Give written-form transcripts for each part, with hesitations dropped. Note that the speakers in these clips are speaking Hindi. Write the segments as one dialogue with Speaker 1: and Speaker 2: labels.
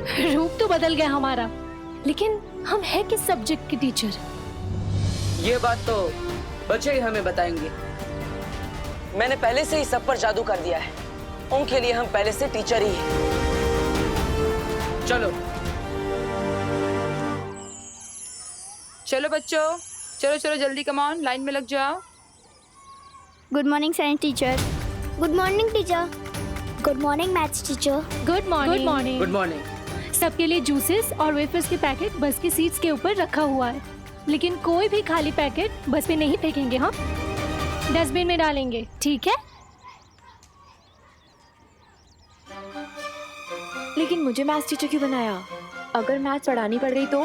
Speaker 1: रूप तो बदल गया हमारा, लेकिन हम है किस सब्जेक्ट के टीचर?
Speaker 2: ये बात तो बच्चे ही हमें बताएंगे। मैंने पहले से ही सब पर जादू कर दिया है, उनके लिए हम पहले से टीचर ही हैं। चलो
Speaker 3: चलो बच्चों, चलो चलो जल्दी, कम ऑन, लाइन में लग जाओ।
Speaker 4: Good morning science teacher. Good morning teacher. Good morning maths teacher.
Speaker 1: Good morning. Good morning.
Speaker 2: Good morning.
Speaker 1: सबके लिए जूसेस और वेफर्स के पैकेट बस की सीट्स के ऊपर रखा हुआ है, लेकिन कोई भी खाली पैकेट बस पे नहीं फेंकेंगे, हाँ? डस्टबिन में डालेंगे, ठीक है?
Speaker 5: लेकिन मुझे मैथ्स टीचर क्यों बनाया? अगर मैथ्स पढ़ानी पड़ गई तो?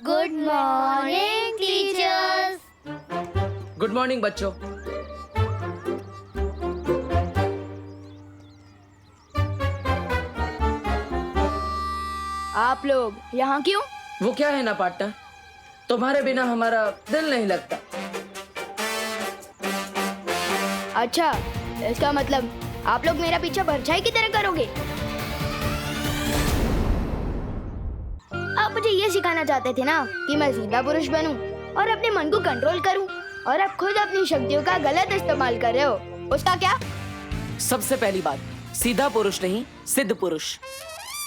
Speaker 4: Good morning teachers.
Speaker 2: Good morning बच्चों।
Speaker 5: आप लोग यहाँ क्यों?
Speaker 2: वो क्या है ना पार्टनर, तुम्हारे बिना हमारा दिल नहीं लगता।
Speaker 4: अच्छा, इसका मतलब आप लोग मेरा पीछा परछाई की तरह करोगे? आप मुझे ये सिखाना चाहते थे ना कि मैं सीधा पुरुष बनूं और अपने मन को कंट्रोल करूं, और अब खुद अपनी शक्तियों का गलत इस्तेमाल कर रहे हो। उसका क्या?
Speaker 2: सबसे पहली बात, सीधा पुरुष नहीं, सिद्ध पुरुष।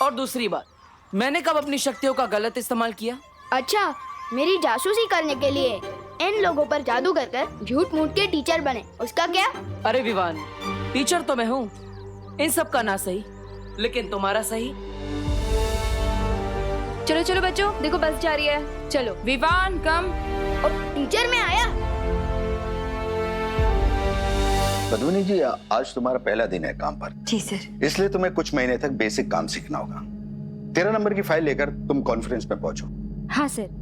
Speaker 2: और दूसरी बात, मैंने कब अपनी शक्तियों का गलत इस्तेमाल किया?
Speaker 4: अच्छा, मेरी जासूसी करने के लिए इन लोगों पर जादू कर कर झूठ मूठ के टीचर बने, उसका क्या?
Speaker 2: अरे विवान, टीचर तो मैं हूँ, इन सब का ना सही, लेकिन तुम्हारा सही।
Speaker 5: चलो चलो बच्चों, देखो बस जा रही है, चलो।
Speaker 3: विवान कम।
Speaker 4: और टीचर में आया।
Speaker 6: पद्मिनी जी, आज तुम्हारा पहला दिन है काम पर।
Speaker 5: जी सर।
Speaker 6: इसलिए तुम्हें कुछ महीने तक बेसिक काम सीखना होगा। 13 नंबर की फाइल लेकर तुम कॉन्फ्रेंस में पहुंचो।
Speaker 5: हाँ सर।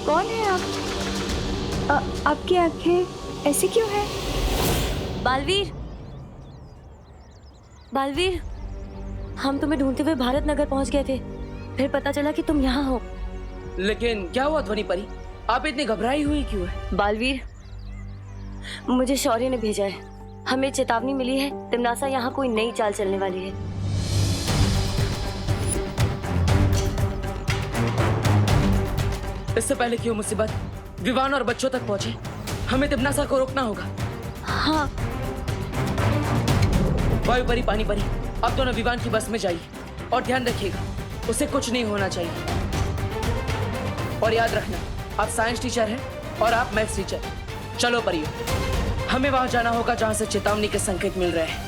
Speaker 5: कौन है आप? आपकी आंखें ऐसी क्यों हैं?
Speaker 7: बालवीर, बालवीर, हम तुम्हें ढूंढते हुए भारत नगर पहुंच गए थे, फिर पता चला कि तुम यहाँ हो।
Speaker 2: लेकिन क्या हुआ ध्वनि परी, आप इतनी घबराई हुई क्यों है?
Speaker 7: बालवीर, मुझे शौर्य ने भेजा है, हमें चेतावनी मिली है, तिमनासा यहाँ कोई नई चाल चलने वाली है।
Speaker 2: इससे पहले कि वो मुसीबत विवान और बच्चों तक पहुंचे, हमें तिमनासा को रोकना होगा।
Speaker 7: हाँ।
Speaker 2: वायु परी, पानी परी, अब दोनों विवान की बस में जाइए और ध्यान रखिएगा, उसे कुछ नहीं होना चाहिए। और याद रखना, आप साइंस टीचर हैं और आप मैथ्स टीचर। चलो परियो, हमें वहां जाना होगा जहां से चेतावनी के संकेत मिल रहे हैं।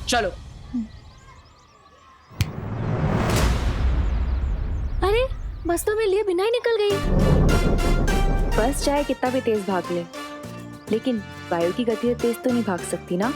Speaker 2: चलो।
Speaker 1: अरे, बस तो मेरे लिए बिना ही निकल गई।
Speaker 5: बस चाहे कितना भी तेज भाग ले, लेकिन वायु की गति से तेज तो नहीं भाग सकती ना।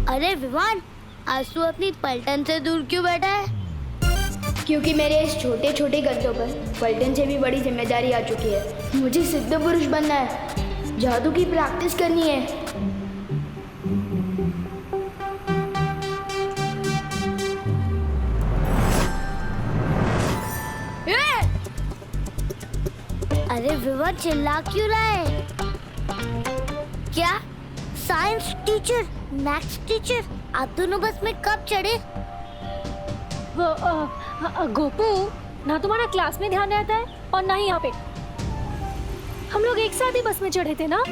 Speaker 4: अरे विवान, आज तू अपनी पलटन से दूर क्यों बैठा है? क्योंकि मेरे इस छोटे छोटे कंधों पर पलटन से भी बड़ी जिम्मेदारी आ चुकी है। मुझे सिद्ध पुरुष बनना है, जादू की प्रैक्टिस करनी है। विवा चिल्ला क्यों रहा है? क्या साइंस टीचर, मैथ्स टीचर, आप दोनों बस में कब चढ़े?
Speaker 1: गोपू, ना तुम्हारा क्लास में ध्यान रहता है और ना ही यहाँ पे। हम लोग एक साथ ही बस में चढ़े थे ना?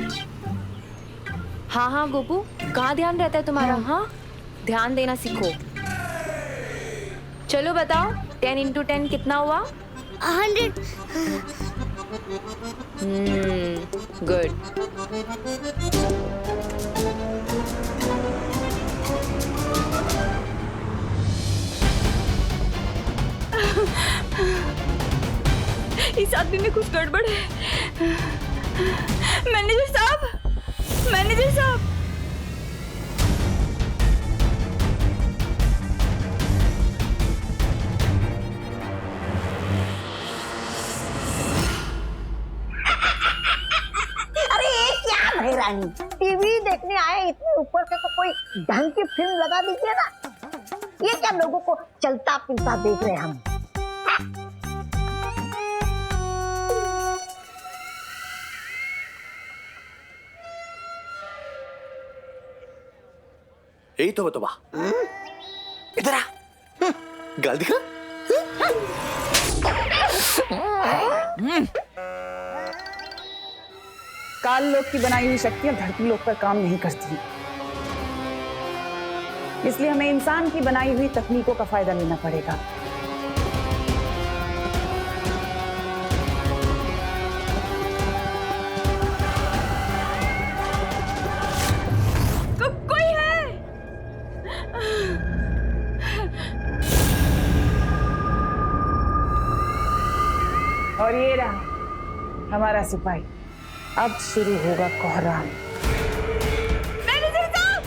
Speaker 5: हाँ हाँ गोपू, कहाँ ध्यान रहता है तुम्हारा? हाँ, ध्यान देना सीखो। चलो बताओ, 10 into 10 कितना हुआ?
Speaker 4: 100।
Speaker 5: गुड।
Speaker 3: इस आदमी में कुछ गड़बड़ है। मैनेजर साहब, मैनेजर साहब।
Speaker 8: अरे ये क्या भाई रानी, टीवी देखने आए इतने ऊपर से तो कोई ढंग की फिल्म लगा दीजिए ना। ये क्या लोगों को चलता फिरता देख रहे हैं हम।
Speaker 9: यही तो बतवा, इधर आ, गाल दिखा।
Speaker 10: काल लोग की बनाई हुई शक्तियां धरती लोग पर काम नहीं करती, इसलिए हमें इंसान की बनाई हुई तकनीकों का फायदा लेना पड़ेगा।
Speaker 3: कोई है?
Speaker 10: और ये रहा हमारा सिपाही। अब शुरू होगा कोहराम।
Speaker 3: मैनेजर साहब!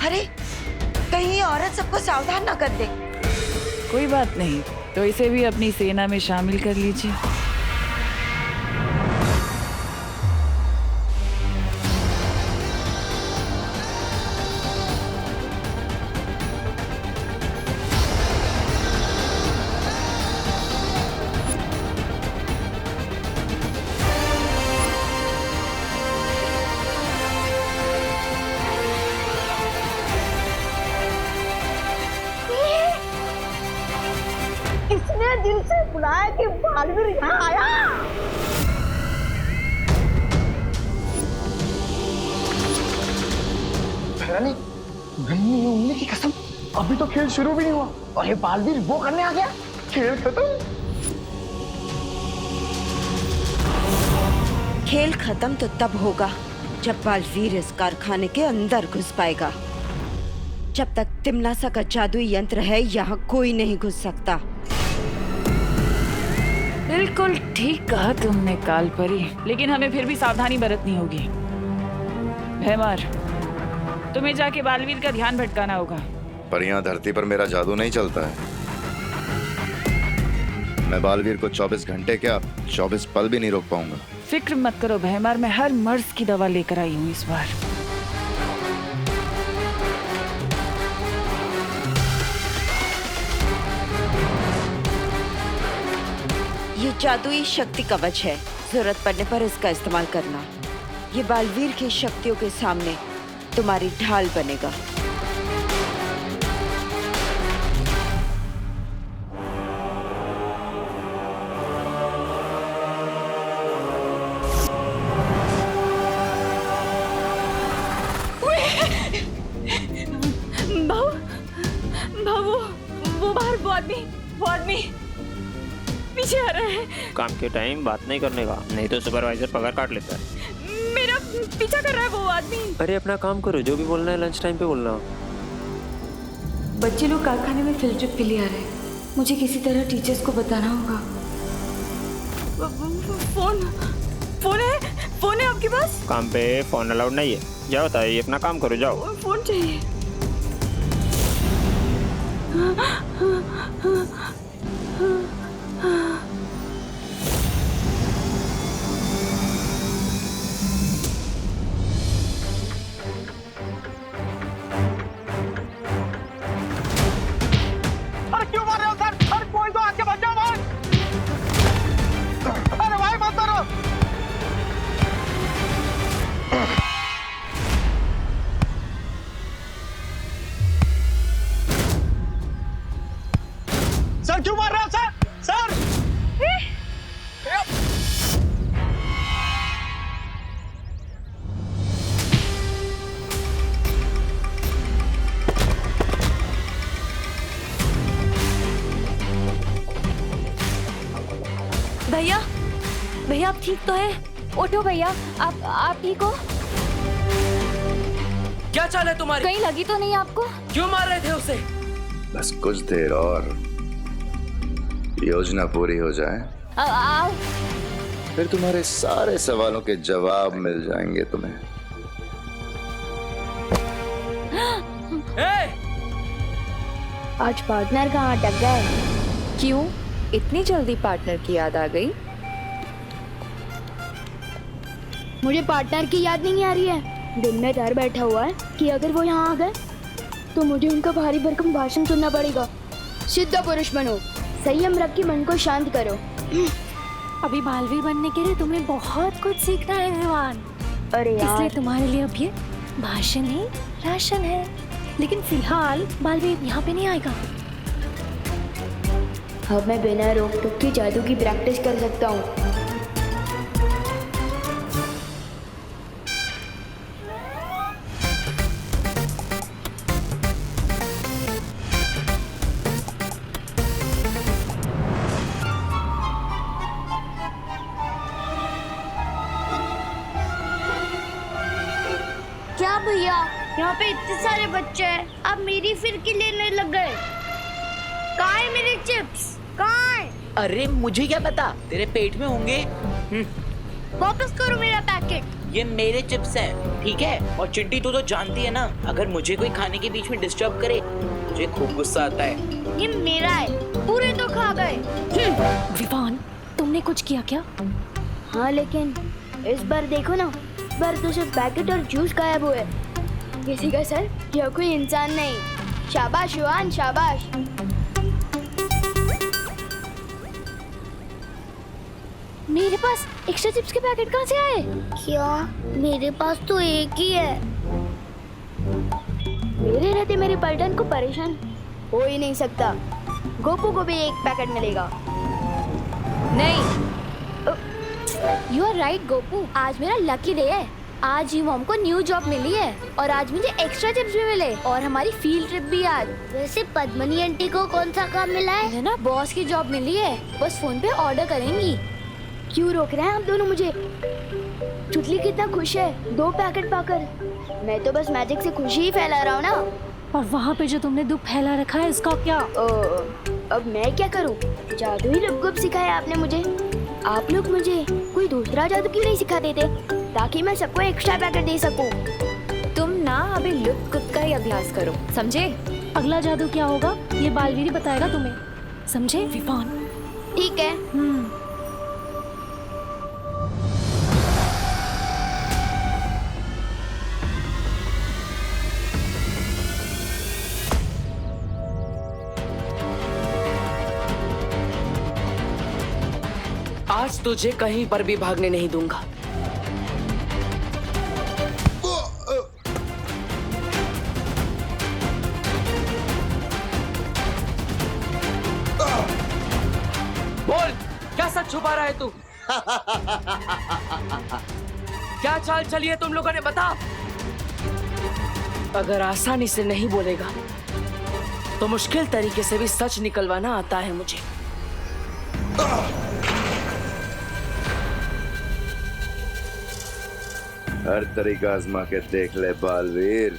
Speaker 8: अरे कहीं औरत सबको सावधान ना कर दे।
Speaker 10: कोई बात नहीं, तो इसे भी अपनी सेना में शामिल कर लीजिए।
Speaker 8: इसने दिल से बुलाया कि बालवीर यहाँ आया।
Speaker 9: रानी, गन्नी उंगली की कसम, अभी तो खेल शुरू भी नहीं हुआ और ये बालवीर वो करने आ गया। खेल खत्म।
Speaker 11: खेल खत्म तो तब होगा जब बालवीर इस कारखाने के अंदर घुस पाएगा। जब तक तिमनासा का जादुई यंत्र है, यहाँ कोई नहीं घुस सकता।
Speaker 10: बिल्कुल ठीक कहा तुमने कालपरी, लेकिन हमें फिर भी सावधानी बरतनी होगी। भैमार, तुम्हें जाके बालवीर का ध्यान भटकाना होगा।
Speaker 12: पर यहाँ धरती पर मेरा जादू नहीं चलता है। मैं बालवीर को 24 घंटे क्या 24 पल भी नहीं रोक पाऊंगा।
Speaker 10: फिक्र मत करो भैमार, मैं हर मर्ज की दवा लेकर आई हूँ इस बार।
Speaker 11: ये जादुई शक्ति कवच है, जरूरत पड़ने पर इसका इस्तेमाल करना। ये बालवीर की शक्तियों के सामने तुम्हारी ढाल बनेगा।
Speaker 3: वो बाहर वो आदमी पीछे आ रहा है।
Speaker 13: काम के टाइम बात नहीं करने का, नहीं तो सुपरवाइजर पगार काट लेता है।
Speaker 3: मेरा पीछा कर रहा है वो आदमी।
Speaker 13: अरे अपना काम करो, जो भी बोलना है लंच टाइम पे बोलना।
Speaker 5: बच्चे लोग कारखाने में फील्ड ट्रिप के लिए आ रहे हैं। मुझे किसी तरह टीचर्स को बताना होगा।
Speaker 3: फोन है आपके पास?
Speaker 13: काम पे फोन अलाउड नहीं है। जाओ ताई, अपना काम करो, जाओ।
Speaker 3: फोन चाहिए।
Speaker 9: अरे क्यों मार रहे हो सर? अरे कोई तो आके बचाओ। सर क्यों मार रहा है सर?
Speaker 7: भैया भैया आप ठीक तो है?
Speaker 1: उठो भैया, आप ठीक हो?
Speaker 2: क्या चाल है तुम्हारी?
Speaker 1: कहीं लगी तो नहीं आपको?
Speaker 2: क्यों मार रहे थे उसे?
Speaker 12: बस कुछ देर और योजना पूरी हो जाए,
Speaker 1: आओ।
Speaker 12: फिर तुम्हारे सारे सवालों के जवाब मिल जाएंगे तुम्हें।
Speaker 4: आज पार्टनर कहाँ अटक गए?
Speaker 5: क्यों इतनी जल्दी पार्टनर की याद आ गई?
Speaker 4: मुझे पार्टनर की याद नहीं आ रही है। दिन में डर बैठा हुआ है कि अगर वो यहाँ आ गए तो मुझे उनका भारी भरकम भाषण सुनना पड़ेगा। सिद्ध पुरुष बनो, संयम रख के मन को शांत करो।
Speaker 1: अभी बालवीर बनने के लिए तुम्हें बहुत कुछ सीखना है विवान।
Speaker 4: अरे यार,
Speaker 1: इसलिए तुम्हारे लिए अब ये भाषण ही राशन है। लेकिन फिलहाल बालवीर यहाँ पे नहीं आएगा।
Speaker 4: अब मैं बिना रोक टोक के जादू की प्रैक्टिस कर सकता हूँ। क्या भैया, यहाँ पे इतने सारे बच्चे हैं, अब मेरी फिरकी लेने लग गए। कहाँ है मेरे चिप्स? कहाँ है?
Speaker 14: अरे मुझे क्या पता, तेरे पेट में होंगे।
Speaker 4: वापस करो मेरा पैकेट।
Speaker 14: ये मेरे चिप्स हैं, ठीक है? और चिंटी तू तो जानती है ना, अगर मुझे कोई खाने के बीच में डिस्टर्ब करे मुझे खूब गुस्सा आता है।
Speaker 4: ये मेरा है, पूरे तो खा गए।
Speaker 1: विवान, तुमने कुछ किया क्या?
Speaker 4: हाँ लेकिन इस बार देखो ना, इस बार तो सिर्फ पैकेट और जूस गायब हुए। किसी का सर या कोई इंसान नहीं। शाबाश विवान, शाबाश।
Speaker 1: मेरे पास एक्स्ट्रा चिप्स के पैकेट कहाँ से आए?
Speaker 4: क्या? मेरे पास तो एक ही है। मेरे रहते मेरे पलटन को परेशान हो ही नहीं सकता। गोपू को भी एक पैकेट मिलेगा।
Speaker 1: नहीं, यू आर राइट गोपू, आज मेरा लकी डे है। आज ही मॉम को न्यू जॉब मिली है और आज मुझे एक्स्ट्रा चिप्स भी मिले और हमारी फील्ड ट्रिप भी आज।
Speaker 4: वैसे पद्मनी आंटी को कौन सा काम मिला है?
Speaker 1: है ना, बॉस की जॉब मिली है, बस फोन पे ऑर्डर करेंगी।
Speaker 4: क्यों रोक रहे हैं आप दोनों मुझे? चुटली कितना खुश है 2 पैकेट पाकर। मैं तो बस मैजिक से खुशी ही फैला रहा हूँ ना।
Speaker 1: और वहाँ पे जो तुमने दुख फैला रखा है इसका क्या?
Speaker 4: अब मैं क्या करूँ? जादू ही लुप-गुप सिखाया आपने मुझे। आप लोग मुझे कोई दूसरा जादू क्यों नहीं सिखा देते ताकि मैं सबको एक्स्ट्रा पैकेट दे सकूं?
Speaker 5: तुम ना अभी लुप्त कुत का ही अभ्यास करो, समझे?
Speaker 1: अगला जादू क्या होगा ये बालवीर ही बताएगा तुम्हें, समझे विवान?
Speaker 4: ठीक है।
Speaker 2: आज तुझे कहीं पर भी भागने नहीं दूंगा। बोल, क्या सच छुपा रहा है तू? क्या चाल चली है तुम लोगों ने, बता। अगर आसानी से नहीं बोलेगा तो मुश्किल तरीके से भी सच निकलवाना आता है मुझे।
Speaker 12: हर तरीका आजमा के देख ले बालवीर,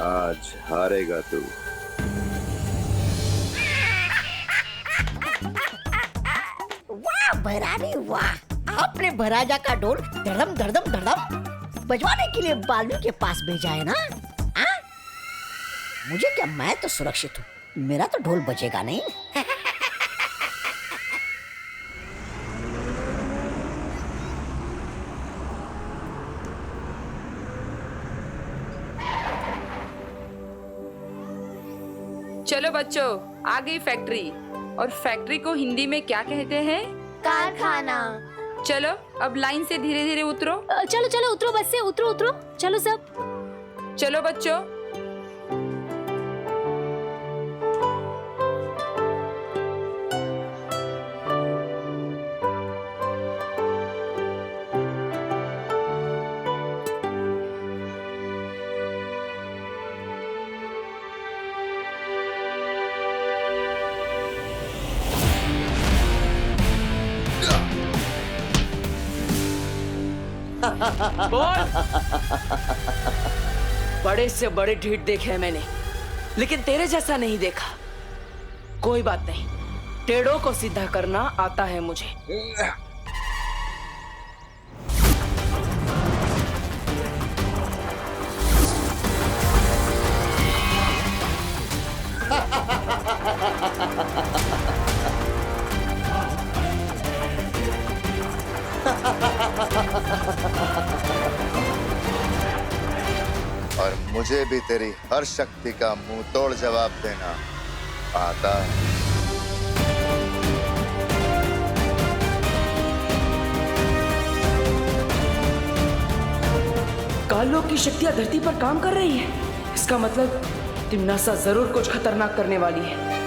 Speaker 12: आज हारेगा तू।
Speaker 8: वाह भैरानी वाह, आपने भराजा का ढोल धड़म धड़म धड़म बजवाने के लिए बालवीर के पास भेजा है ना? आ? मुझे क्या, मैं तो सुरक्षित हूँ, मेरा तो ढोल बजेगा नहीं।
Speaker 3: चलो बच्चों, आ गई फैक्ट्री। और फैक्ट्री को हिंदी में क्या कहते हैं?
Speaker 4: कारखाना।
Speaker 3: चलो अब लाइन से धीरे धीरे उतरो।
Speaker 1: चलो चलो उतरो, बस से उतरो उतरो, चलो सब।
Speaker 3: चलो बच्चों।
Speaker 2: बोल। बड़े से बड़े ढीठ देखे हैं मैंने, लेकिन तेरे जैसा नहीं देखा। कोई बात नहीं, टेढ़ों को सीधा करना आता है मुझे।
Speaker 12: और मुझे भी तेरी हर शक्ति का मुंह तोड़ जवाब देना आता है।
Speaker 2: कालों की शक्तियां धरती पर काम कर रही है। इसका मतलब तिम्नासा जरूर कुछ खतरनाक करने वाली है।